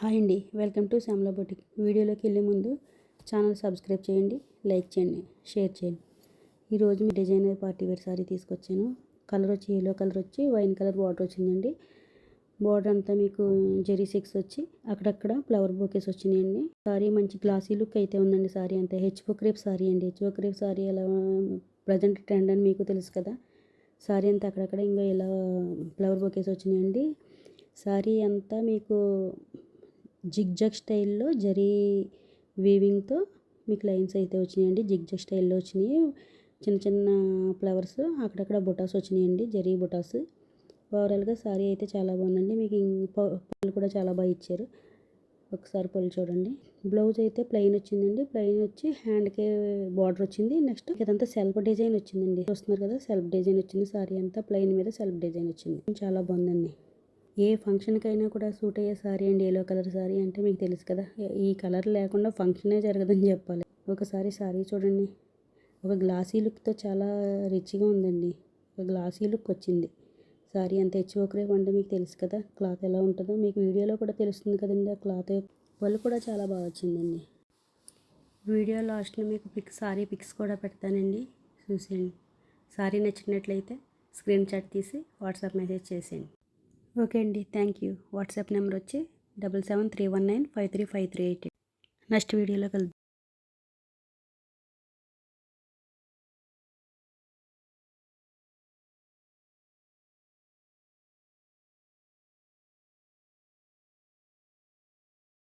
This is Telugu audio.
హాయ్ అండి, వెల్కమ్ టు శ్యామల బొటిక్. వీడియోలోకి వెళ్ళే ముందు ఛానల్ సబ్స్క్రైబ్ చేయండి, లైక్ చేయండి, షేర్ చేయండి. ఈరోజు మీ డిజైనర్ పార్టీ వేర్ సారీ తీసుకొచ్చాను. కలర్ వచ్చి ఎల్లో కలర్ వచ్చి వైన్ కలర్ బార్డర్ వచ్చిందండి. బార్డర్ అంతా మీకు జెరీ సిక్స్ వచ్చి అక్కడక్కడ ఫ్లవర్ బొకేస్ వచ్చినాయండి. సారీ మంచి గ్లాసీ లుక్ అయితే ఉందండి. సారీ అంతా హెచ్ఓ క్రేప్ సారీ అండి. హెచ్ఓ క్రేప్ సారీ ఎలా ప్రజెంట్ ట్రెండ్ అని మీకు తెలుసు కదా. సారీ అంతా అక్కడక్కడ ఇంకా ఇలా ఫ్లవర్ బొకేస్ వచ్చినాయండి. సారీ అంతా మీకు జిగ్జాగ్ స్టైల్లో జరీ వీవింగ్తో మీకు లైన్స్ అయితే వచ్చినాయండి. జిగ్జాగ్ స్టైల్లో వచ్చినాయి. చిన్న చిన్న ఫ్లవర్స్ అక్కడక్కడ బుటాస్ వచ్చినాయండి, జరీ బుటాస్. ఓవరాల్గా సారీ అయితే చాలా బాగుందండి. మీకు పళ్ళు కూడా చాలా బాగా ఇచ్చారు. ఒకసారి పళ్ళు చూడండి. బ్లౌజ్ అయితే ప్లెయిన్ వచ్చిందండి. ప్లెయిన్ వచ్చి హ్యాండ్కి బార్డర్ వచ్చింది. నెక్స్ట్ ఇదంతా సెల్ఫ్ డిజైన్ వచ్చిందండి. చూస్తున్నారు కదా, సెల్ఫ్ డిజైన్ వచ్చింది. సారీ అంతా ప్లెయిన్ మీద సెల్ఫ్ డిజైన్ వచ్చింది. చాలా బాగుందండి. ఏ ఫంక్షన్కైనా కూడా సూట్ అయ్యే సారీ అండి. ఎల్లో కలర్ సారీ అంటే మీకు తెలుసు కదా, ఈ కలర్ లేకుండా ఫంక్షనే జరగదని చెప్పాలి. ఒకసారి సారీ చూడండి. ఒక గ్లాసీ లుక్తో చాలా రిచ్గా ఉందండి. ఒక గ్లాసీ లుక్ వచ్చింది. సారీ అంత హెచ్ఓ క్రేప్ అంటే మీకు తెలుసు కదా, క్లాత్ ఎలా ఉంటుందో మీకు వీడియోలో కూడా తెలుస్తుంది కదండి. ఆ క్లాత్ వాళ్ళు కూడా చాలా బాగా వచ్చిందండి. వీడియో లాస్ట్లో మీకు సారీ పిక్స్ కూడా పెడతానండి, చూసేయండి. సారీ నచ్చినట్లయితే స్క్రీన్ షాట్ తీసి వాట్సాప్ మెసేజ్ చేసేయండి. ఓకే అండి, థ్యాంక్ యూ. వాట్సాప్ నెంబర్ వచ్చి 7731953538. నెక్స్ట్ వీడియోలో కలుద్దాం.